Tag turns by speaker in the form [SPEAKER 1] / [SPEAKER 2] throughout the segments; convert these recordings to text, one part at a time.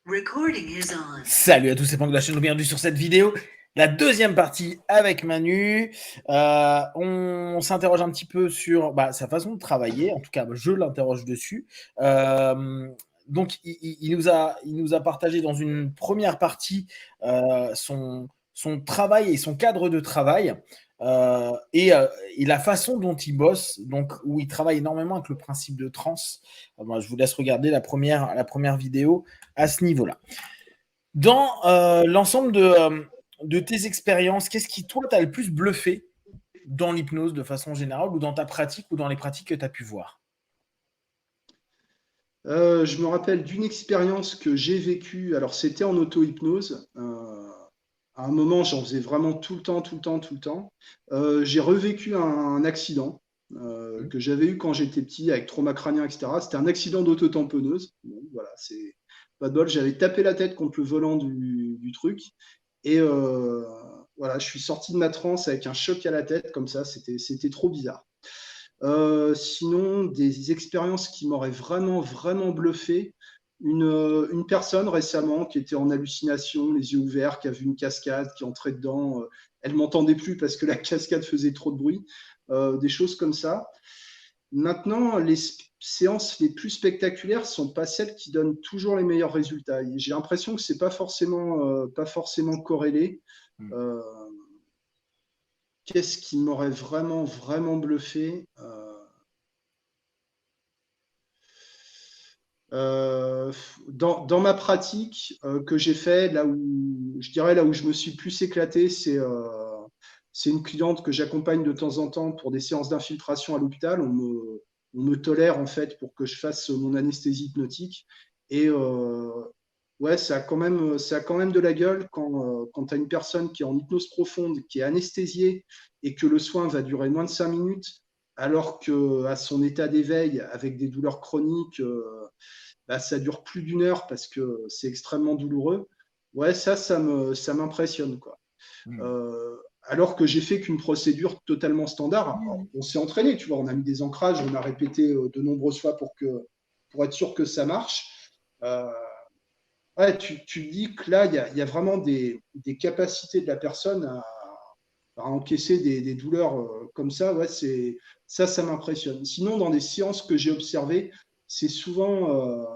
[SPEAKER 1] Recording is on.
[SPEAKER 2] Salut à tous, c'est Pank de la chaîne, bienvenue sur cette vidéo. La deuxième partie avec Manu. On s'interroge un petit peu sur sa façon de travailler. En tout cas, je l'interroge dessus. Donc, il nous a partagé dans une première partie son travail et son cadre de travail. Et la façon dont il bosse, donc où il travaille énormément avec le principe de trans. Je vous laisse regarder la première vidéo à ce niveau-là. Dans l'ensemble de tes expériences, qu'est-ce qui, toi, t'a le plus bluffé dans l'hypnose de façon générale, ou dans ta pratique, ou dans les pratiques que tu as pu voir?
[SPEAKER 3] Je me rappelle d'une expérience que j'ai vécue. Alors, c'était en auto-hypnose. À un moment, j'en faisais vraiment tout le temps. J'ai revécu un accident que j'avais eu quand j'étais petit avec trauma crânien, etc. C'était un accident d'auto-tamponneuse. Bon, voilà, c'est pas de bol. J'avais tapé la tête contre le volant du truc. Et voilà, je suis sorti de ma transe avec un choc à la tête, comme ça. C'était trop bizarre. Sinon, des expériences qui m'auraient vraiment bluffé. Une personne récemment qui était en hallucination, les yeux ouverts, qui a vu une cascade, qui entrait dedans. Elle m'entendait plus parce que la cascade faisait trop de bruit. Des choses comme ça. Maintenant, les séances les plus spectaculaires sont pas celles qui donnent toujours les meilleurs résultats. J'ai l'impression que c'est pas forcément corrélé. Euh, Qu'est-ce qui m'aurait vraiment bluffé? Dans ma pratique que j'ai fait, là où je me suis plus éclaté, c'est une cliente que j'accompagne de temps en temps pour des séances d'infiltration à l'hôpital. On me tolère en fait pour que je fasse mon anesthésie hypnotique. Et ouais, ça a quand même de la gueule quand tu as une personne qui est en hypnose profonde, qui est anesthésiée et que le soin va durer moins de 5 minutes, alors qu'à son état d'éveil, avec des douleurs chroniques, ça dure plus d'une heure parce que c'est extrêmement douloureux. Ouais, ça m'impressionne, quoi. Alors que j'ai fait qu'une procédure totalement standard. Alors, on s'est entraîné, tu vois, on a mis des ancrages, on a répété de nombreuses fois pour être sûr que ça marche. Ouais, tu dis que là, il y a vraiment des capacités de la personne à encaisser des douleurs comme ça. Ouais, ça m'impressionne. Sinon, dans les séances que j'ai observées, c'est souvent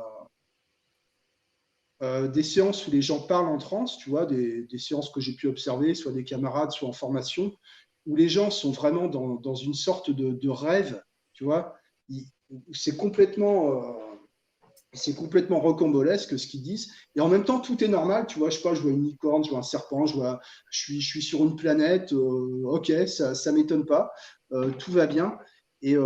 [SPEAKER 3] des séances où les gens parlent en transe, tu vois, des séances que j'ai pu observer, soit des camarades, soit en formation, où les gens sont vraiment dans une sorte de rêve, tu vois. C'est complètement rocambolesque ce qu'ils disent. Et en même temps, tout est normal. Tu vois, je sais pas, je vois une licorne, je vois un serpent, je suis sur une planète. Ok, ça m'étonne pas. Tout va bien. Et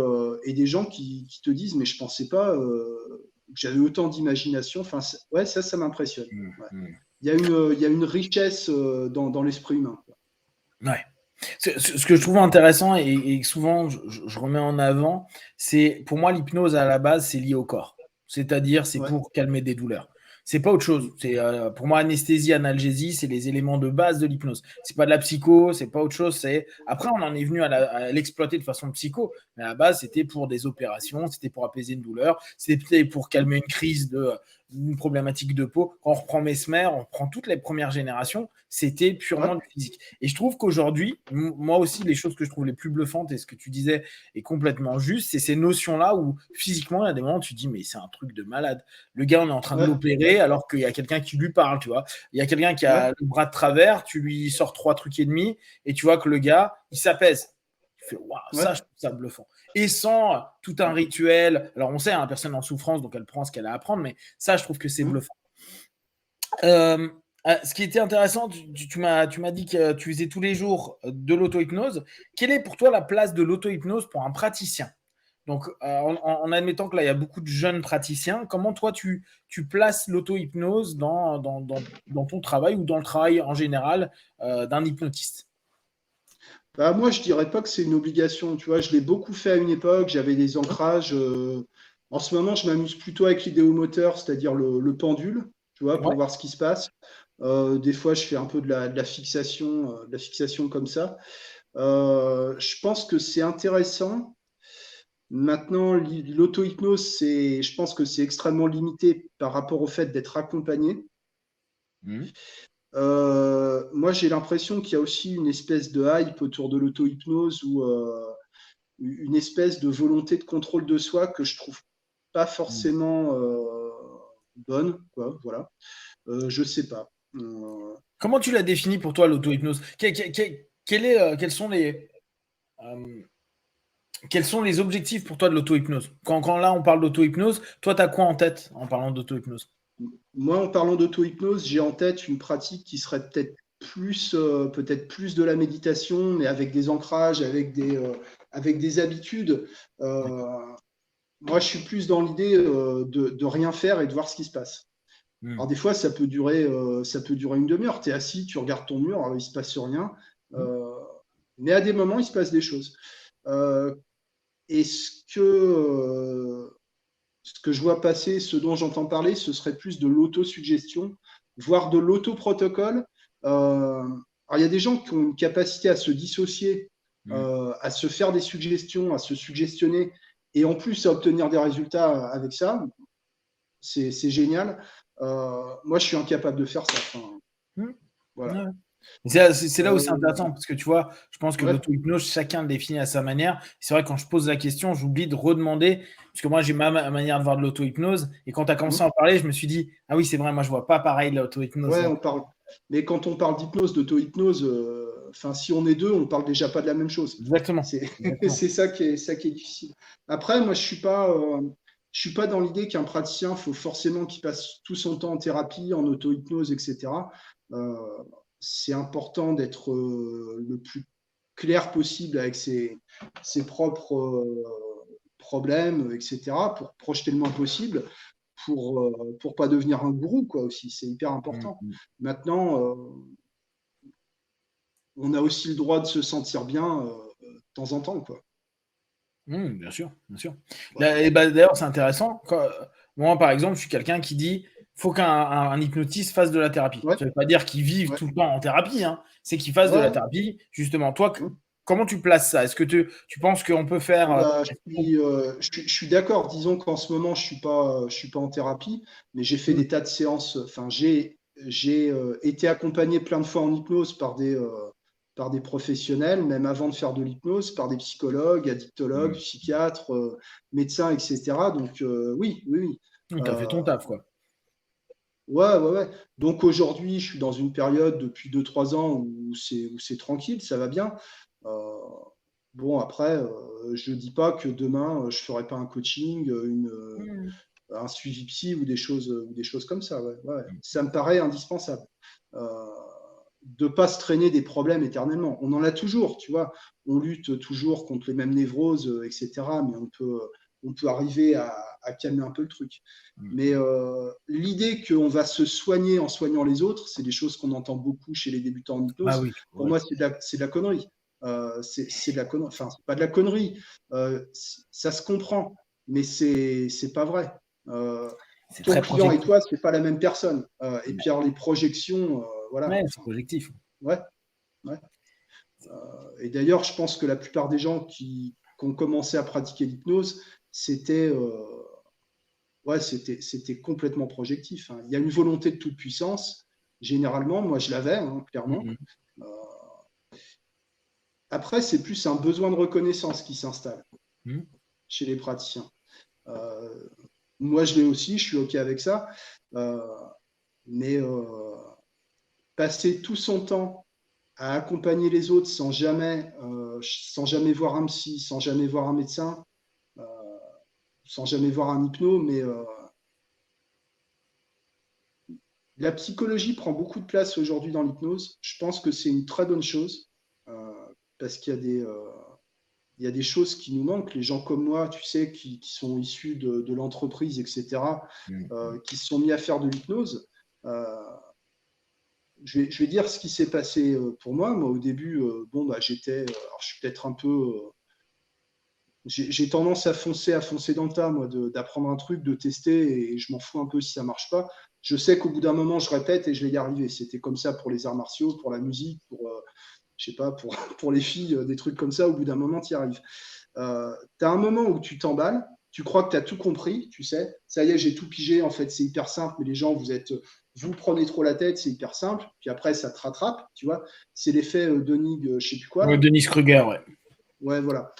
[SPEAKER 3] des gens qui te disent, mais je pensais pas que j'avais autant d'imagination. Enfin, ouais, ça m'impressionne. Ouais. Il y a une richesse dans l'esprit humain.
[SPEAKER 2] Ouais. Ce que je trouve intéressant et que souvent je remets en avant, c'est pour moi l'hypnose à la base, c'est lié au corps. C'est-à-dire, c'est
[SPEAKER 3] Ouais.
[SPEAKER 2] pour calmer des douleurs. C'est pas autre chose. C'est pour moi anesthésie, analgésie, c'est les éléments de base de l'hypnose. C'est pas de la psycho, c'est pas autre chose. C'est après on en est venu à l'exploiter de façon psycho, mais à la base c'était pour des opérations, c'était pour apaiser une douleur, c'était pour calmer une crise une problématique de peau. Quand on reprend Mesmer, on reprend toutes les premières générations, c'était purement
[SPEAKER 3] Ouais.
[SPEAKER 2] du physique. Et je trouve qu'aujourd'hui, moi aussi, les choses que je trouve les plus bluffantes, et ce que tu disais est complètement juste, c'est ces notions-là où physiquement, il y a des moments où tu te dis, mais c'est un truc de malade. Le gars, on est en train de
[SPEAKER 3] Ouais.
[SPEAKER 2] l'opérer alors qu'il y a quelqu'un qui lui parle, tu vois. Il y a quelqu'un qui a
[SPEAKER 3] Ouais.
[SPEAKER 2] le bras de travers, tu lui sors 3 trucs et demi, et tu vois que le gars, il s'apaise. Tu fais, waouh,
[SPEAKER 3] Ouais.
[SPEAKER 2] ça, je trouve ça bluffant. Et sans tout un rituel. Alors, on sait, hein, personne en souffrance, donc elle prend ce qu'elle a à prendre, mais ça, je trouve que c'est bluffant. Ce qui était intéressant, tu m'as dit que tu faisais tous les jours de l'auto-hypnose. Quelle est pour toi la place de l'auto-hypnose pour un praticien? Donc, en admettant que là, il y a beaucoup de jeunes praticiens, comment toi, tu places l'auto-hypnose dans ton travail ou dans le travail en général d'un hypnotiste?
[SPEAKER 3] Moi, je dirais pas que c'est une obligation. Tu vois, je l'ai beaucoup fait à une époque. J'avais des ancrages. En ce moment, je m'amuse plutôt avec l'idéomoteur, c'est-à-dire le pendule, tu vois, pour
[SPEAKER 2] Ouais.
[SPEAKER 3] voir ce qui se passe. Des fois, je fais un peu de la fixation comme ça. Je pense que c'est intéressant. Maintenant, l'auto-hypnose, je pense que c'est extrêmement limité par rapport au fait d'être accompagné.
[SPEAKER 2] Mhm.
[SPEAKER 3] Moi, j'ai l'impression qu'il y a aussi une espèce de hype autour de l'auto-hypnose ou une espèce de volonté de contrôle de soi que je trouve pas
[SPEAKER 2] Mhm.
[SPEAKER 3] forcément bonne, quoi. Voilà. Je sais pas.
[SPEAKER 2] Comment tu l'as défini pour toi, l'auto-hypnose? Quels sont euh, quels sont les objectifs pour toi de l'auto-hypnose? Quand là, on parle d'auto-hypnose, toi, tu as quoi en tête en parlant d'auto-hypnose?
[SPEAKER 3] Moi, en parlant d'auto-hypnose, j'ai en tête une pratique qui serait peut-être plus de la méditation, mais avec des ancrages, avec des habitudes.
[SPEAKER 2] D'accord.
[SPEAKER 3] Euh, Moi, je suis plus dans l'idée de rien faire et de voir ce qui se passe. Alors,
[SPEAKER 2] Mhm.
[SPEAKER 3] des fois, ça peut durer une demi-heure. Tu es assis, tu regardes ton mur, il ne se passe rien.
[SPEAKER 2] Mhm.
[SPEAKER 3] Euh, mais à des moments, il se passe des choses. Euh, et ce que je vois passer, ce dont j'entends parler, ce serait plus de l'autosuggestion, voire de l'autoprotocole. Alors, il y a des gens qui ont une capacité à se dissocier,
[SPEAKER 2] Mhm.
[SPEAKER 3] à se faire des suggestions, à se suggestionner, et en plus à obtenir des résultats avec ça. C'est génial. Moi, je suis incapable de faire ça. Enfin,
[SPEAKER 2] Mhm.
[SPEAKER 3] voilà.
[SPEAKER 2] Ouais. C'est là où c'est
[SPEAKER 3] Euh,
[SPEAKER 2] intéressant, parce que tu vois, je pense que
[SPEAKER 3] ouais.
[SPEAKER 2] l'auto-hypnose, chacun le définit à sa manière. C'est vrai, quand je pose la question, j'oublie de redemander, parce que moi, j'ai ma manière de voir de l'auto-hypnose. Et quand tu as commencé
[SPEAKER 3] Hmm.
[SPEAKER 2] à en parler, je me suis dit, ah oui, c'est vrai, moi, je vois pas pareil de l'auto-hypnose.
[SPEAKER 3] Ouais,
[SPEAKER 2] Donc,
[SPEAKER 3] on parle. Mais quand on parle d'hypnose, d'auto-hypnose, enfin, si on est deux, on parle déjà pas de la même chose.
[SPEAKER 2] exactement.
[SPEAKER 3] C'est
[SPEAKER 2] Exactement.
[SPEAKER 3] c'est ça qui est difficile. Après, moi, je suis pas dans l'idée qu'un praticien, faut forcément qu'il passe tout son temps en thérapie, en auto-hypnose, etc. Euh, c'est important d'être le plus clair possible avec ses propres problèmes, etc., pour projeter le moins possible pour pas devenir un gourou, quoi, aussi. C'est hyper important.
[SPEAKER 2] Mhm.
[SPEAKER 3] Maintenant, on a aussi le droit de se sentir bien de temps en temps, quoi.
[SPEAKER 2] Bien sûr, bien sûr.
[SPEAKER 3] Voilà.
[SPEAKER 2] Et bah, d'ailleurs, c'est intéressant. Moi, par exemple, je suis quelqu'un qui dit faut qu'un hypnotiste fasse de la thérapie.
[SPEAKER 3] Ouais,
[SPEAKER 2] Ça ne veut pas dire qu'il vive
[SPEAKER 3] ouais,
[SPEAKER 2] tout le temps en thérapie, hein. C'est qu'il fasse de la
[SPEAKER 3] ouais.
[SPEAKER 2] thérapie. Justement, toi,
[SPEAKER 3] Hum.
[SPEAKER 2] comment tu places ça? Est-ce que tu penses qu'on peut faire.
[SPEAKER 3] Bah, je suis d'accord. Disons qu'en ce moment, je suis pas en thérapie, mais j'ai fait
[SPEAKER 2] Mmh,
[SPEAKER 3] des tas de séances. Enfin, j'ai été accompagné plein de fois en hypnose par des professionnels, même avant de faire de l'hypnose, par des psychologues, addictologues,
[SPEAKER 2] mmh.
[SPEAKER 3] psychiatres, médecins, etc. Donc, oui, oui, oui.
[SPEAKER 2] Tu as fait
[SPEAKER 3] Euh,
[SPEAKER 2] ton taf, quoi.
[SPEAKER 3] Ouais, ouais, ouais. Donc aujourd'hui, je suis dans une période depuis 2 3 ans où c'est tranquille, ça va bien. Euh, bon, après, je ne dis pas que demain, je ne ferai pas un coaching,
[SPEAKER 2] Mmh.
[SPEAKER 3] un suivi psy ou des choses comme ça. Ouais, ouais.
[SPEAKER 2] Mmh.
[SPEAKER 3] Ça me paraît indispensable. Euh, de ne pas se traîner des problèmes éternellement. On en a toujours, tu vois. On lutte toujours contre les mêmes névroses, etc. Mais on peut arriver à calmer un peu le truc. Mais
[SPEAKER 2] Mmh.
[SPEAKER 3] l'idée qu'on va se soigner en soignant les autres, c'est des choses qu'on entend beaucoup chez les débutants en
[SPEAKER 2] Ah
[SPEAKER 3] hypnose.
[SPEAKER 2] oui,
[SPEAKER 3] Pour
[SPEAKER 2] ouais.
[SPEAKER 3] moi, c'est de la connerie. C'est de la connerie. Enfin, c'est pas de la connerie. Ça se comprend, mais c'est pas vrai. Euh,
[SPEAKER 2] C'est
[SPEAKER 3] Ton
[SPEAKER 2] très
[SPEAKER 3] client et
[SPEAKER 2] projectif.
[SPEAKER 3] toi, c'est pas la même personne. Et
[SPEAKER 2] Mmh.
[SPEAKER 3] puis alors les projections, voilà.
[SPEAKER 2] Ouais, c'est
[SPEAKER 3] Enfin,
[SPEAKER 2] projectif.
[SPEAKER 3] ouais, ouais. Et d'ailleurs, je pense que la plupart des gens qui ont commencé à pratiquer l'hypnose, c'était ouais, c'était complètement projectif, hein. Il y a une volonté de toute puissance. Généralement, moi, je l'avais, hein, clairement.
[SPEAKER 2] Mmh.
[SPEAKER 3] Euh, Après, c'est plus un besoin de reconnaissance qui s'installe
[SPEAKER 2] Mmh.
[SPEAKER 3] chez les praticiens. Euh, Moi, je l'ai aussi, je suis OK avec ça. Euh, mais passer tout son temps à accompagner les autres sans jamais voir un psy, sans jamais voir un médecin, euh, sans jamais voir un hypno, mais la psychologie prend beaucoup de place aujourd'hui dans l'hypnose. Je pense que c'est une très bonne chose euh, parce il y a des choses qui nous manquent. Les gens comme moi, tu sais, qui sont issus de l'entreprise, etc.,
[SPEAKER 2] Mmh.
[SPEAKER 3] qui se sont mis à faire de l'hypnose. Euh, je vais dire ce qui s'est passé pour moi. Moi, au début, bon, bah, alors, je suis peut-être un peu. J'ai tendance à foncer dans le tas, moi, d'apprendre un truc, de tester, et je m'en fous un peu si ça marche pas. Je sais qu'au bout d'un moment, je répète et je vais y arriver. C'était comme ça pour les arts martiaux, pour la musique, je sais pas, pour les filles, des trucs comme ça. Au bout d'un moment, tu y arrives. Tu as un moment où tu t'emballes, tu crois que tu as tout compris, tu sais, ça y est, j'ai tout pigé, en fait, c'est hyper simple, mais les gens, vous prenez trop la tête, c'est hyper simple, puis après, ça te rattrape, tu vois. C'est l'effet Dunning, je sais plus quoi, là.
[SPEAKER 2] Denis Kruger, ouais.
[SPEAKER 3] Ouais, voilà.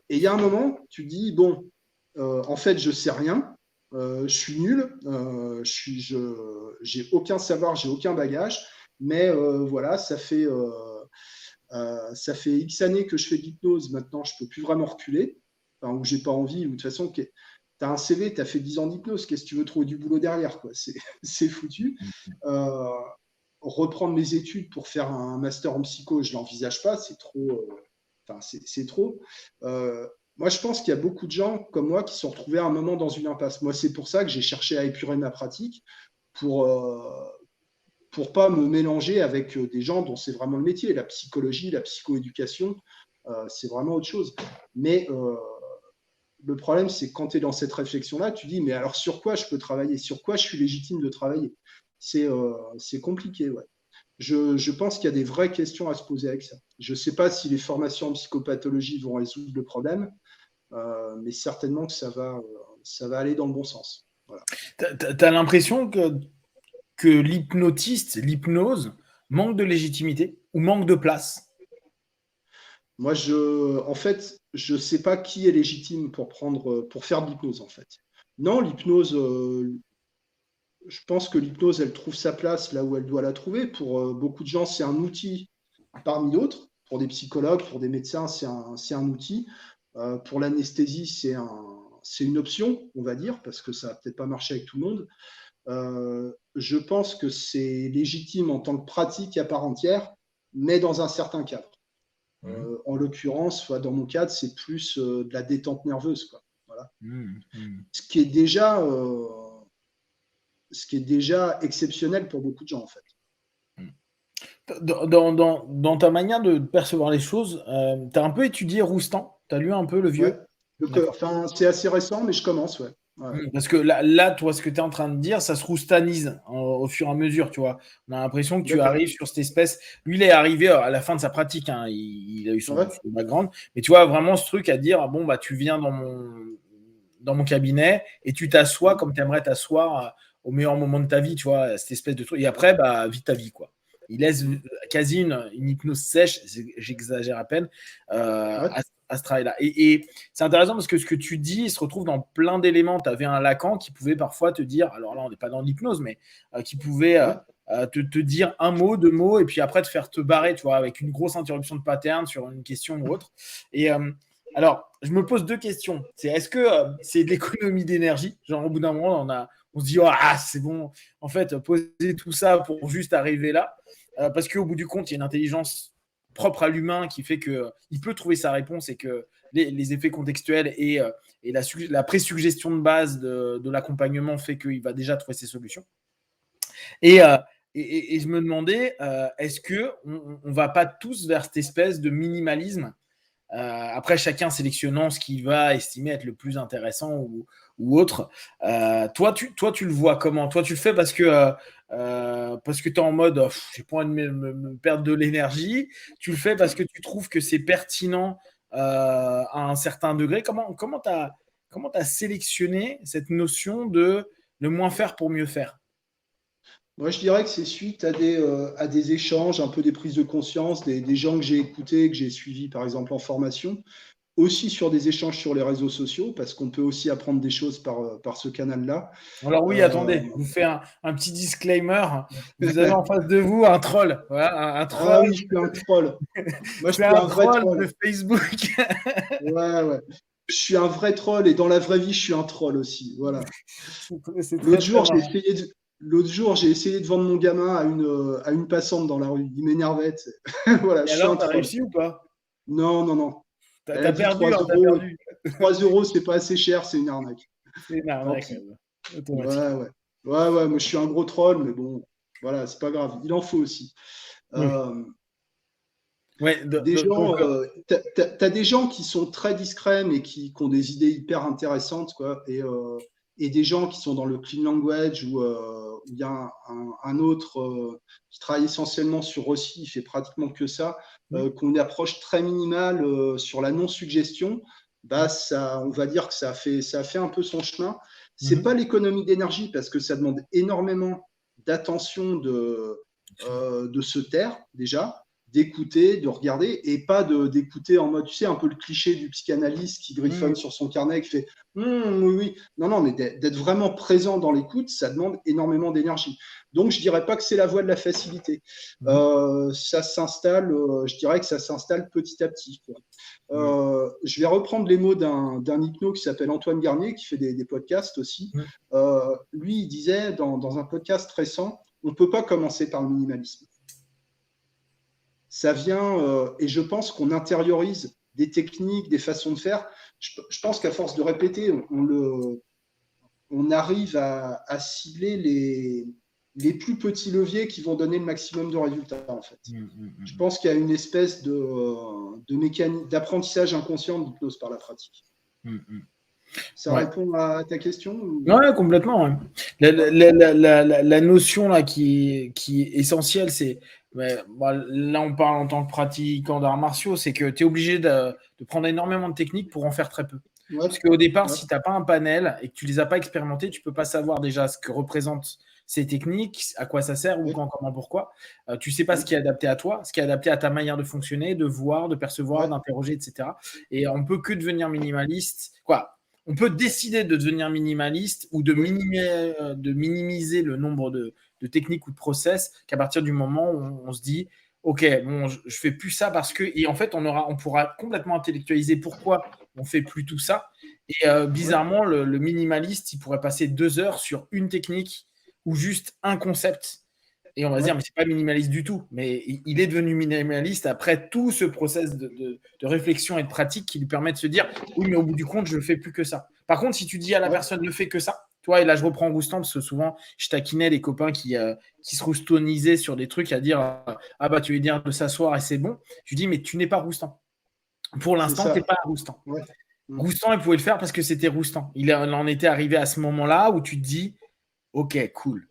[SPEAKER 3] Et il y a un moment, tu dis, bon, en fait, je sais rien, je suis nul, j'ai aucun savoir, j'ai aucun bagage, mais voilà, ça fait X années que je fais de l'hypnose, maintenant je peux plus vraiment reculer, enfin, ou j'ai pas envie, ou de toute façon, tu as un CV, tu as fait 10 ans d'hypnose, qu'est-ce que tu veux trouver du boulot derrière, quoi. C'est foutu. Euh, Reprendre mes études pour faire un master en psycho, je l'envisage pas, c'est trop. Enfin, c'est trop. Moi, je pense qu'il y a beaucoup de gens comme moi qui se sont retrouvés à un moment dans une impasse. Moi, c'est pour ça que j'ai cherché à épurer ma pratique pour pas me mélanger avec des gens dont c'est vraiment le métier. La psychologie, la psychoéducation, c'est vraiment autre chose. Mais le problème, c'est que quand tu es dans cette réflexion-là, tu dis, mais alors sur quoi je peux travailler? Sur quoi je suis légitime de travailler? C'est compliqué, ouais. Je pense qu'il y a des vraies questions à se poser avec ça. Je ne sais pas si les formations en psychopathologie vont résoudre le problème, mais certainement que ça va aller dans le bon sens. Voilà.
[SPEAKER 2] T'as l'impression que l'hypnotiste, l'hypnose, manque de légitimité ou manque de place?
[SPEAKER 3] Moi, en fait, je ne sais pas qui est légitime pour faire de l'hypnose, en fait. Non, l'hypnose, je pense que l'hypnose, elle trouve sa place là où elle doit la trouver. Pour beaucoup de gens, c'est un outil parmi d'autres. Pour des psychologues, pour des médecins, c'est un outil. Pour l'anesthésie, c'est une option, on va dire, parce que ça va peut-être pas marcher avec tout le monde. Je pense que c'est légitime en tant que pratique à part entière, mais dans un certain cadre. En l'occurrence, soit dans mon cadre, c'est plus de la détente nerveuse, quoi. Voilà. Ce qui est déjà, exceptionnel pour beaucoup de gens, en fait.
[SPEAKER 2] Dans ta manière de percevoir les choses, tu as un peu étudié Roustan? Tu as lu un peu le
[SPEAKER 3] Ouais.
[SPEAKER 2] vieux?
[SPEAKER 3] Donc,
[SPEAKER 2] D'accord.
[SPEAKER 3] c'est assez récent, mais je commence, ouais. Ouais.
[SPEAKER 2] Parce que là, toi, ce que tu es en train de dire, ça se roustanise au fur et à mesure, tu vois. On a l'impression que tu
[SPEAKER 3] D'accord.
[SPEAKER 2] arrives sur cette espèce. Lui, il est arrivé à la fin de sa pratique, hein, il a eu son
[SPEAKER 3] Ouais.
[SPEAKER 2] background. Mais tu vois, vraiment ce truc à dire, bon, bah, tu viens dans mon cabinet et tu t'assois comme tu aimerais t'asseoir au meilleur moment de ta vie, tu vois, cette espèce de truc. Et après, bah, vis ta vie, quoi. Il laisse quasi une hypnose sèche, j'exagère à peine,
[SPEAKER 3] Ouais.
[SPEAKER 2] à ce travail-là. Et c'est intéressant parce que ce que tu dis, il se retrouve dans plein d'éléments. Tu avais un Lacan qui pouvait parfois te dire, alors là, on n'est pas dans l'hypnose, mais qui pouvait
[SPEAKER 3] Ouais.
[SPEAKER 2] te dire un mot, deux mots, et puis après te faire te barrer, tu vois, avec une grosse interruption de pattern sur une question ou autre. Et alors, je me pose deux questions. Est-ce que c'est de l'économie d'énergie? Genre, au bout d'un moment, on se dit, oh, ah, c'est bon, en fait, poser tout ça pour juste arriver là. Parce qu'au bout du compte, il y a une intelligence propre à l'humain qui fait qu'il peut trouver sa réponse et que les effets contextuels et la présuggestion de base de l'accompagnement fait qu'il va déjà trouver ses solutions. Et, et je me demandais, est-ce qu'on ne va pas tous vers cette espèce de minimalisme après, chacun sélectionnant ce qu'il va estimer être le plus intéressant ou autre. Toi, tu le vois comment? Toi, tu le fais parce que tu es en mode j'ai pas envie de me perdre de l'énergie. Tu le fais parce que tu trouves que c'est pertinent à un certain degré. Comment tu as sélectionné cette notion de moins faire pour mieux faire?
[SPEAKER 3] Moi, je dirais que c'est suite à des échanges, un peu des prises de conscience, des gens que j'ai écoutés, que j'ai suivis, par exemple, en formation. Aussi sur des échanges sur les réseaux sociaux, parce qu'on peut aussi apprendre des choses par ce canal-là.
[SPEAKER 2] Alors oui,
[SPEAKER 3] Euh,
[SPEAKER 2] attendez, je vous fais un petit disclaimer. Vous avez en face de vous un troll. Voilà, un
[SPEAKER 3] Ah
[SPEAKER 2] troll.
[SPEAKER 3] oui, je suis un troll. Moi, je
[SPEAKER 2] C'est
[SPEAKER 3] suis
[SPEAKER 2] un
[SPEAKER 3] un vrai
[SPEAKER 2] troll
[SPEAKER 3] troll.
[SPEAKER 2] de Facebook.
[SPEAKER 3] Ouais, ouais. Je suis un vrai troll et dans la vraie vie, je suis un troll aussi. Voilà.
[SPEAKER 2] C'est très
[SPEAKER 3] L'autre
[SPEAKER 2] très
[SPEAKER 3] jour, j'ai
[SPEAKER 2] marrant.
[SPEAKER 3] essayé de, l'autre jour, j'ai essayé de vendre mon gamin à une passante dans la rue. Il m'énervait. Voilà,
[SPEAKER 2] Et
[SPEAKER 3] je suis un
[SPEAKER 2] alors, t'as
[SPEAKER 3] troll.
[SPEAKER 2] réussi ou pas?
[SPEAKER 3] Non, non, non. Elle a
[SPEAKER 2] T'as
[SPEAKER 3] dit
[SPEAKER 2] perdu,
[SPEAKER 3] 3
[SPEAKER 2] hein, t'as
[SPEAKER 3] euros.
[SPEAKER 2] perdu.
[SPEAKER 3] 3 euros, c'est pas assez cher, c'est une arnaque.
[SPEAKER 2] C'est une
[SPEAKER 3] Tant
[SPEAKER 2] arnaque,
[SPEAKER 3] pis. Ouais,
[SPEAKER 2] automatiquement.
[SPEAKER 3] ouais. Ouais, ouais, moi je suis un gros troll, mais bon, voilà, c'est pas grave. Il en faut aussi.
[SPEAKER 2] Oui.
[SPEAKER 3] Euh,
[SPEAKER 2] Ouais,
[SPEAKER 3] des gens,
[SPEAKER 2] donc,
[SPEAKER 3] t'as des gens qui sont très discrets, mais qui ont des idées hyper intéressantes, quoi. Et des gens qui sont dans le clean language, où il y a un autre qui travaille essentiellement sur Rossi, il fait pratiquement que ça, qui ont une approche très minimale sur la non-suggestion. on va dire que ça a fait un peu son chemin. C'est pas l'économie d'énergie parce que ça demande énormément d'attention de se taire déjà, d'écouter, de regarder et pas d'écouter en mode, tu sais, un peu le cliché du psychanalyste qui griffonne sur son carnet et qui fait oui, oui. Non, mais d'être vraiment présent dans l'écoute, ça demande énormément d'énergie. Donc, je dirais pas que c'est la voie de la facilité. Ça s'installe, je dirais que ça s'installe petit à petit. Je vais reprendre les mots d'un hypno qui s'appelle Antoine Garnier, qui fait des podcasts aussi. Lui, il disait dans un podcast récent, on ne peut pas commencer par le minimalisme. Ça vient, et je pense qu'on intériorise des techniques, des façons de faire. Je pense qu'à force de répéter, on arrive à cibler les plus petits leviers qui vont donner le maximum de résultats, en fait. Je pense qu'il y a une espèce de mécanique d'apprentissage inconscient de l'hypnose par la pratique. Ça répond à ta question ou...
[SPEAKER 2] Ouais, complètement. Ouais. La notion là qui est essentielle, c'est là on parle en tant que pratiquant d'arts martiaux, c'est que tu es obligé de prendre énormément de techniques pour en faire très peu. Parce qu'au départ, si tu n'as pas un panel et que tu ne les as pas expérimentés, tu ne peux pas savoir déjà ce que représentent ces techniques, à quoi ça sert, où, quand, comment, pourquoi. Tu ne sais pas ce qui est adapté à toi, ce qui est adapté à ta manière de fonctionner, de voir, de percevoir, d'interroger, etc. Et on ne peut que devenir minimaliste. On peut décider de devenir minimaliste ou de minimiser le nombre de techniques ou de process qu'à partir du moment où on se dit ok, bon, je fais plus ça parce que... Et en fait, on pourra complètement intellectualiser pourquoi on fait plus tout ça. Et bizarrement, le minimaliste, il pourrait passer 2 heures sur une technique ou juste un concept. Et on va se dire, mais c'est pas minimaliste du tout. Mais il est devenu minimaliste après tout ce process de réflexion et de pratique qui lui permet de se dire, oui, mais au bout du compte, je ne fais plus que ça. Par contre, si tu dis à la personne, ne fais que ça, toi, et là, je reprends Roustan, parce que souvent, je taquinais les copains qui se roustonisaient sur des trucs à dire, ah bah, tu veux dire de s'asseoir et c'est bon. Je lui dis, mais tu n'es pas Roustan. Pour l'instant, tu n'es pas Roustan. Roustan, il pouvait le faire parce que c'était Roustan. Il en était arrivé à ce moment-là où tu te dis, ok, cool.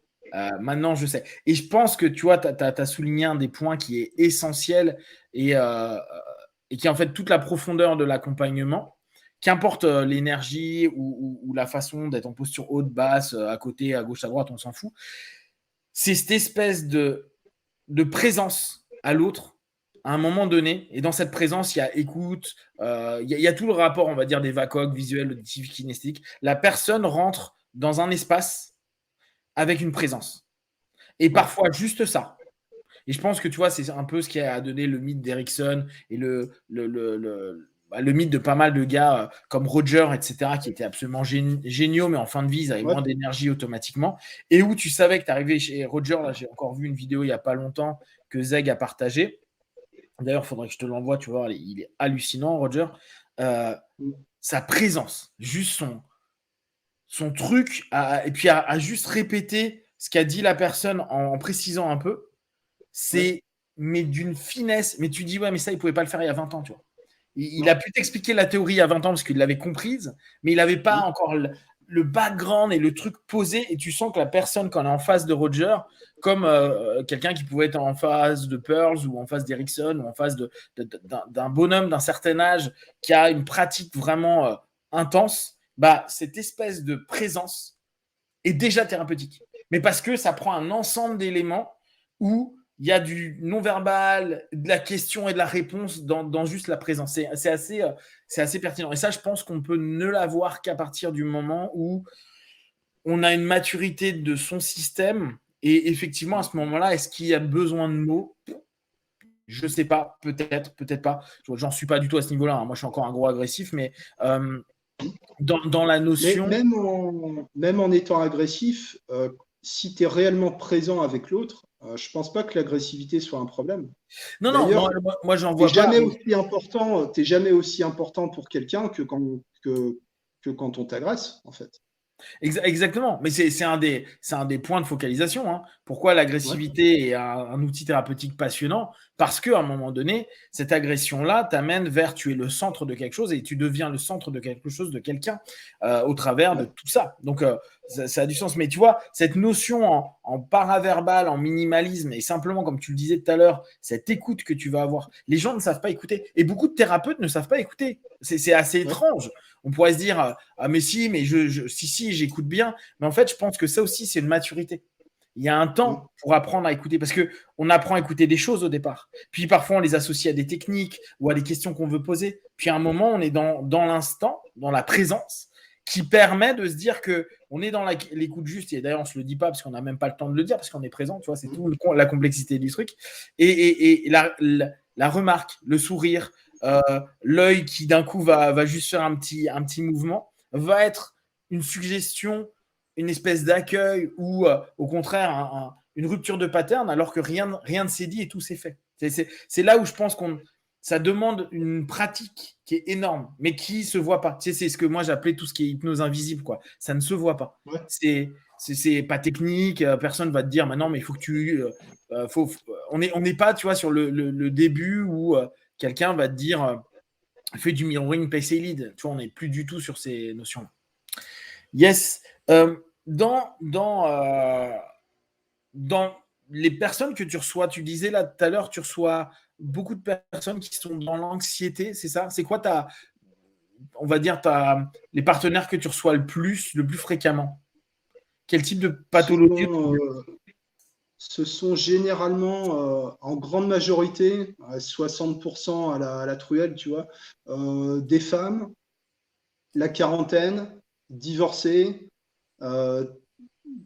[SPEAKER 2] Maintenant, je sais. Et je pense que tu vois, tu as souligné un des points qui est essentiel et qui est en fait toute la profondeur de l'accompagnement. Qu'importe l'énergie ou la façon d'être en posture haute, basse, à côté, à gauche, à droite, on s'en fout. C'est cette espèce de présence à l'autre à un moment donné. Et dans cette présence, il y a écoute, il y a tout le rapport, on va dire, des VACOG, visuel, auditif, kinesthétique. La personne rentre dans un espace avec une présence. Et parfois, juste ça. Et je pense que, tu vois, c'est un peu ce qui a donné le mythe d'Erickson et le mythe de pas mal de gars comme Roger, etc., qui étaient absolument géniaux, mais en fin de vie, ils avaient moins d'énergie automatiquement. Et où tu savais que tu arrivais chez Roger, là, j'ai encore vu une vidéo il n'y a pas longtemps que Zeg a partagée. D'ailleurs, il faudrait que je te l'envoie, tu vois, il est hallucinant, Roger. Sa présence, juste son truc, et puis à juste répéter ce qu'a dit la personne en précisant un peu, c'est mais d'une finesse. Mais tu dis, ouais, mais ça, il ne pouvait pas le faire il y a 20 ans, tu vois. Il a pu t'expliquer la théorie il y a 20 ans parce qu'il l'avait comprise, mais il n'avait pas encore le background et le truc posé. Et tu sens que la personne, quand elle est en face de Roger, comme quelqu'un qui pouvait être en face de Pearls ou en face d'Erickson ou en face d'un bonhomme d'un certain âge qui a une pratique vraiment intense, bah, cette espèce de présence est déjà thérapeutique. Mais parce que ça prend un ensemble d'éléments où il y a du non-verbal, de la question et de la réponse dans juste la présence. C'est assez pertinent. Et ça, je pense qu'on peut ne l'avoir qu'à partir du moment où on a une maturité de son système. Et effectivement, à ce moment-là, est-ce qu'il y a besoin de mots ? Je ne sais pas, peut-être pas. J'en suis pas du tout à ce niveau-là. Moi, je suis encore un gros agressif, mais dans la notion...
[SPEAKER 3] Même en étant agressif, si tu es réellement présent avec l'autre, je pense pas que l'agressivité soit un problème.
[SPEAKER 2] Non, moi j'en vois pas.
[SPEAKER 3] T'es jamais aussi important pour quelqu'un que quand on t'agresse, en fait.
[SPEAKER 2] Exactement, mais c'est un des points de focalisation. Hein. Pourquoi l'agressivité est un outil thérapeutique passionnant ? Parce qu'à un moment donné, cette agression-là t'amène vers tu es le centre de quelque chose et tu deviens le centre de quelque chose, de quelqu'un au travers de tout ça. Donc, ça a du sens. Mais tu vois, cette notion en paraverbal, en minimalisme, et simplement, comme tu le disais tout à l'heure, cette écoute que tu vas avoir, les gens ne savent pas écouter. Et beaucoup de thérapeutes ne savent pas écouter. C'est assez
[SPEAKER 3] Ouais.
[SPEAKER 2] étrange. On pourrait se dire, ah mais si, mais si, j'écoute bien. Mais en fait, je pense que ça aussi, c'est une maturité. Il y a un
[SPEAKER 3] Mm.
[SPEAKER 2] temps pour apprendre à écouter parce que on apprend à écouter des choses au départ. Puis parfois on les associe à des techniques ou à des questions qu'on veut poser. Puis à un moment on est dans l'instant, dans la présence, qui permet de se dire que on est dans l'écoute juste. Et d'ailleurs on se le dit pas parce qu'on n'a même pas le temps de le dire parce qu'on est présent. Tu vois, c'est tout la complexité du truc. Et la remarque, le sourire, l'œil qui d'un coup va juste faire un petit mouvement, va être une suggestion, une espèce d'accueil ou au contraire une rupture de pattern alors que rien ne s'est dit et tout s'est fait. C'est là où je pense qu'on ça demande une pratique qui est énorme, mais qui se voit pas. Tu sais, c'est ce que moi j'appelais tout ce qui est hypnose invisible, quoi. Ça ne se voit pas.
[SPEAKER 3] Ouais.
[SPEAKER 2] C'est pas technique, personne va te dire maintenant, mais il faut que tu. On n'est pas, tu vois, sur le début où quelqu'un va te dire fais du mirroring, pay ses leads. Tu vois, on n'est plus du tout sur ces notions-là. Yes. Dans les personnes que tu reçois, tu disais là tout à l'heure, tu reçois beaucoup de personnes qui sont dans l'anxiété, c'est ça? C'est quoi on va dire, les partenaires que tu reçois le plus fréquemment? Quel type de
[SPEAKER 3] Ce
[SPEAKER 2] pathologie?
[SPEAKER 3] sont, ce sont généralement, en grande majorité, à 60% à la truelle, tu vois, des femmes, la quarantaine, divorcées, euh,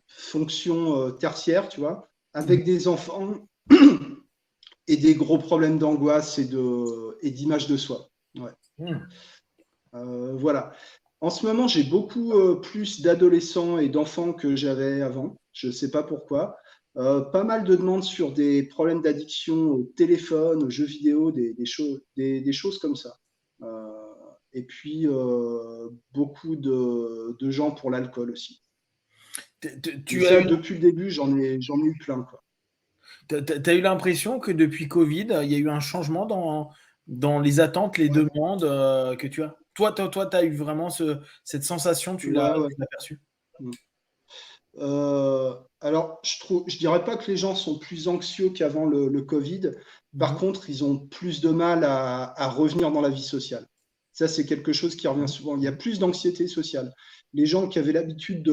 [SPEAKER 3] fonction tertiaire, tu vois, avec des enfants et des gros problèmes d'angoisse et d'image de soi. Ouais. Voilà. En ce moment, j'ai beaucoup plus d'adolescents et d'enfants que j'avais avant. Je ne sais pas pourquoi. Pas mal de demandes sur des problèmes d'addiction au téléphone, aux jeux vidéo, des choses comme ça. Euh, et puis, beaucoup de gens pour l'alcool aussi. Et
[SPEAKER 2] Tu as
[SPEAKER 3] ça,
[SPEAKER 2] eu,
[SPEAKER 3] depuis le début, j'en ai eu plein, quoi.
[SPEAKER 2] t'as eu l'impression que depuis Covid, il y a eu un changement dans les attentes, les
[SPEAKER 3] Ouais,
[SPEAKER 2] demandes que tu as? Toi, tu as eu vraiment cette sensation,
[SPEAKER 3] ouais, ouais.
[SPEAKER 2] tu l'as perçue?
[SPEAKER 3] Mm. Alors, je dirais pas que les gens sont plus anxieux qu'avant le Covid. Par
[SPEAKER 2] Mhm.
[SPEAKER 3] contre, ils ont plus de mal à revenir dans la vie sociale. Ça, c'est quelque chose qui revient souvent. Il y a plus d'anxiété sociale. Les gens qui avaient l'habitude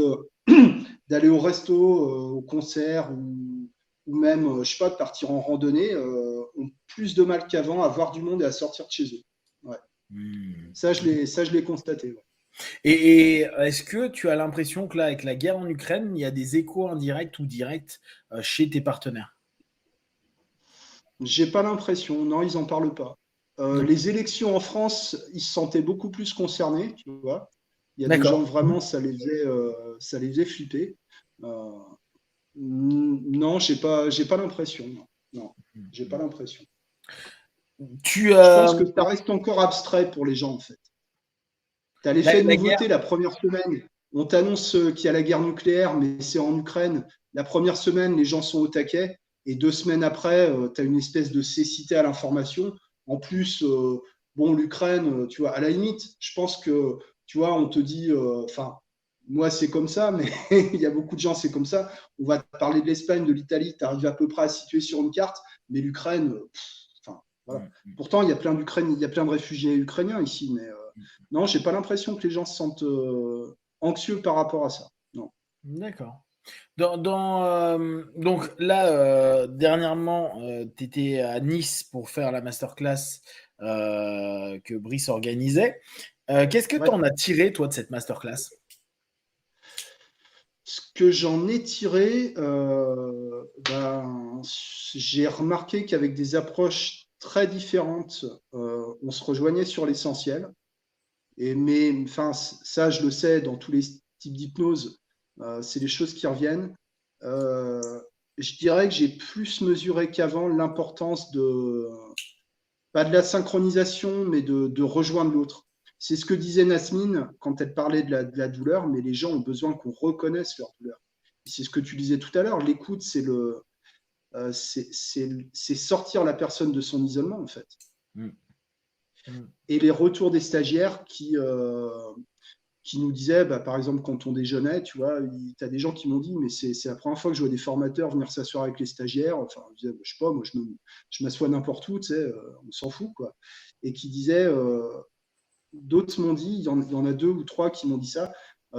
[SPEAKER 3] d'aller au resto, au concert ou même, je sais pas, de partir en randonnée, ont plus de mal qu'avant à voir du monde et à sortir de chez eux. Ouais.
[SPEAKER 2] Hmm.
[SPEAKER 3] Ça, je l'ai constaté. Ouais.
[SPEAKER 2] Et est-ce que tu as l'impression que là, avec la guerre en Ukraine, il y a des échos indirects ou directs chez tes partenaires?
[SPEAKER 3] J'ai pas l'impression. Non, ils en parlent pas.
[SPEAKER 2] D'accord.
[SPEAKER 3] Les élections en France, ils se sentaient beaucoup plus concernés, tu vois. Il y a des gens
[SPEAKER 2] D'accord.
[SPEAKER 3] vraiment, ça les faisait flipper. Euh, non, j'ai pas l'impression. Non, non, j'ai pas l'impression.
[SPEAKER 2] Tu,
[SPEAKER 3] Je pense que ça reste encore abstrait pour les gens, en fait. Tu as l'effet de
[SPEAKER 2] la guerre,
[SPEAKER 3] nouveauté la première semaine. On t'annonce qu'il y a la guerre nucléaire, mais c'est en Ukraine. La première semaine, les gens sont au taquet. Et 2 semaines après, tu as une espèce de cécité à l'information. En plus, bon, l'Ukraine, tu vois, à la limite, je pense que, tu vois, on te dit, enfin, moi, c'est comme ça, mais il y a beaucoup de gens, c'est comme ça. On va te parler de l'Espagne, de l'Italie, tu arrives à peu près à situer sur une carte, mais l'Ukraine, enfin, voilà. Pourtant, il y a plein d'Ukraine, il y a plein de réfugiés ukrainiens ici, mais non, j'ai pas l'impression que les gens se sentent anxieux par rapport à ça. Non.
[SPEAKER 2] d'accord. Donc là, dernièrement, tu étais à Nice pour faire la masterclass que Brice organisait. Qu'est-ce que tu
[SPEAKER 3] Ouais.
[SPEAKER 2] en as tiré, toi, de cette masterclass?
[SPEAKER 3] Ce que j'en ai tiré, ben, j'ai remarqué qu'avec des approches très différentes, on se rejoignait sur l'essentiel. Mais enfin, ça, je le sais, dans tous les types d'hypnose, c'est des choses qui reviennent. Euh, je dirais que j'ai plus mesuré qu'avant l'importance pas de la synchronisation, mais de rejoindre l'autre. C'est ce que disait Nasmine quand elle parlait de la douleur, mais les gens ont besoin qu'on reconnaisse leur douleur. C'est ce que tu disais tout à l'heure, l'écoute, c'est sortir la personne de son isolement, en fait.
[SPEAKER 2] Mm. Mm.
[SPEAKER 3] Et les retours des stagiaires qui nous disaient, par exemple, quand on déjeunait, tu vois, tu as des gens qui m'ont dit, mais c'est la première fois que je vois des formateurs venir s'asseoir avec les stagiaires. Enfin, je disais, je sais pas, moi, je m'assois n'importe où, tu sais, on s'en fout, quoi. Et qui disaient, d'autres m'ont dit, il y en a 2 ou 3 qui m'ont dit ça,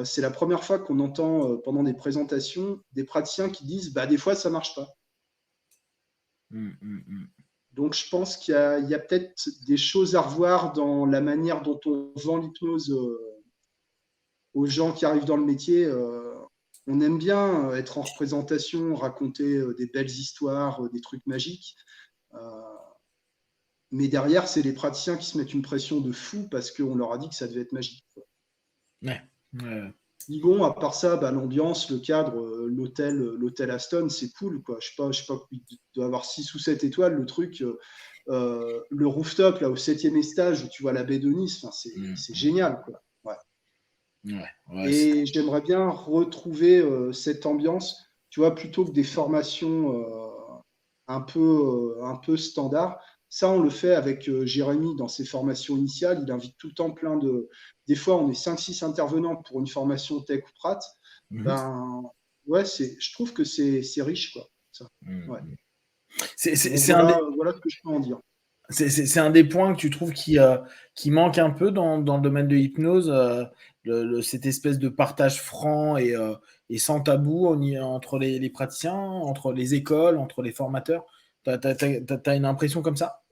[SPEAKER 3] c'est la première fois qu'on entend pendant des présentations des praticiens qui disent, des fois, ça marche pas. Donc, je pense qu'il y a peut-être des choses à revoir dans la manière dont on vend l'hypnose aux gens qui arrivent dans le métier. On aime bien être en représentation, raconter des belles histoires, des trucs magiques. Mais derrière, c'est les praticiens qui se mettent une pression de fou parce qu'on leur a dit que ça devait être magique.
[SPEAKER 2] Ouais.
[SPEAKER 3] Dis bon, à part ça, l'ambiance, le cadre, l'hôtel Aston, c'est cool, quoi. Je sais pas, il doit avoir 6 ou 7 étoiles, le truc. Le rooftop, là, au 7e étage, où tu vois la baie de Nice, c'est génial, quoi. Et j'aimerais bien retrouver cette ambiance, tu vois, plutôt que des formations un peu standards. Ça, on le fait avec Jérémy dans ses formations initiales. Il invite tout le temps plein de. Des fois, on est 5-6 intervenants pour une formation tech ou prat. Ouais, je trouve que c'est riche, quoi. Ça. Ouais. Voilà ce que je peux en dire.
[SPEAKER 2] C'est un des points que tu trouves qui manque un peu dans le domaine de l'hypnose, cette espèce de partage franc et sans tabou entre les praticiens, entre les écoles, entre les formateurs. T'as une impression comme ça?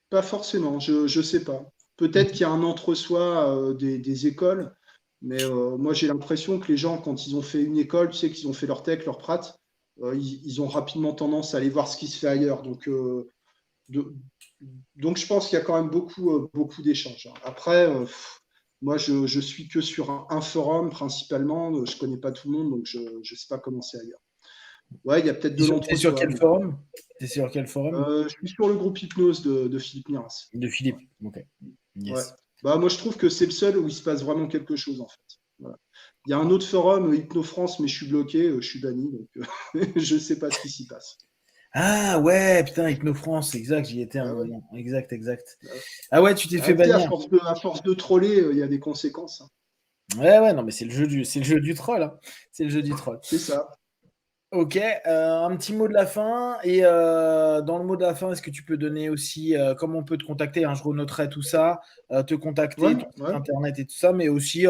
[SPEAKER 3] Pas forcément, je sais pas. Peut-être qu'il y a un entre-soi des écoles, mais moi j'ai l'impression que les gens, quand ils ont fait une école, tu sais qu'ils ont fait leur tech, leur prat, ils ont rapidement tendance à aller voir ce qui se fait ailleurs. Donc je pense qu'il y a quand même beaucoup d'échanges. Après, moi je suis que sur un forum principalement, je connais pas tout le monde, donc je ne sais pas comment c'est ailleurs. Ouais, il y a peut-être de l'entre-soi.
[SPEAKER 2] T'es sur quel forum? T'es sur quel forum?
[SPEAKER 3] Je suis sur le groupe Hypnose de Philippe Miras.
[SPEAKER 2] De Philippe, ok.
[SPEAKER 3] Yes. Ouais. Moi, je trouve que c'est le seul où il se passe vraiment quelque chose, en fait. Voilà. Il y a un autre forum, Hypno France, mais je suis bloqué, je suis banni, donc je ne sais pas ce qui s'y passe.
[SPEAKER 2] Ah ouais, putain, Hypno France, exact, j'y étais un moment. Exact.
[SPEAKER 3] Ouais.
[SPEAKER 2] Ah ouais, tu t'es fait bannir.
[SPEAKER 3] À force de troller, il y a des conséquences.
[SPEAKER 2] Ouais, non, mais c'est le jeu du troll. Hein. C'est le jeu du troll.
[SPEAKER 3] C'est ça.
[SPEAKER 2] Ok, un petit mot de la fin. Et dans le mot de la fin, est-ce que tu peux donner aussi comment on peut te contacter, hein, je renoterai tout ça, te contacter, ton site internet et tout ça, mais aussi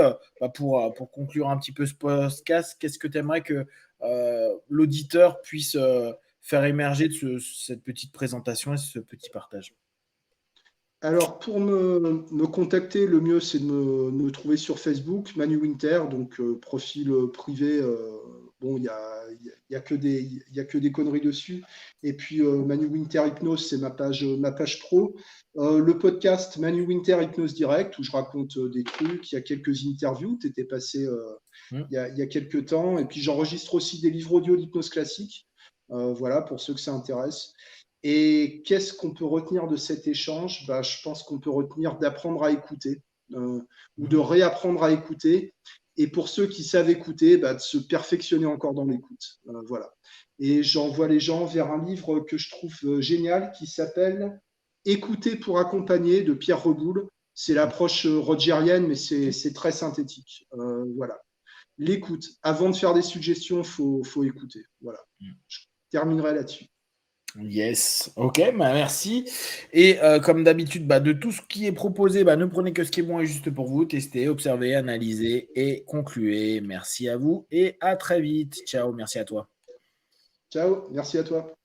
[SPEAKER 2] pour conclure un petit peu ce podcast, qu'est-ce que tu aimerais que l'auditeur puisse faire émerger de cette petite présentation et ce petit partage?
[SPEAKER 3] Alors, pour me contacter, le mieux, c'est de me trouver sur Facebook, Manu Winter, donc profil privé. Bon, il y a que des conneries dessus. Et puis, Manu Winter Hypnose, c'est ma page pro. Le podcast Manu Winter Hypnose Direct, où je raconte des trucs. Il y a quelques interviews. Tu étais passé il y a quelques temps. Et puis, j'enregistre aussi des livres audio d'hypnose classique. Voilà, pour ceux que ça intéresse. Et qu'est-ce qu'on peut retenir de cet échange? Je pense qu'on peut retenir d'apprendre à écouter ou de réapprendre à écouter. Et pour ceux qui savent écouter, de se perfectionner encore dans l'écoute. Voilà. Et j'envoie les gens vers un livre que je trouve génial qui s'appelle Écouter pour accompagner de Pierre Reboul. C'est l'approche rogerienne, mais c'est très synthétique. Voilà. L'écoute. Avant de faire des suggestions, il faut écouter. Voilà. Je terminerai là-dessus.
[SPEAKER 2] Yes, ok, merci. Et comme d'habitude, de tout ce qui est proposé, ne prenez que ce qui est bon et juste pour vous. Testez, observez, analysez et concluez. Merci à vous et à très vite. Ciao, merci à toi.
[SPEAKER 3] Ciao, merci à toi.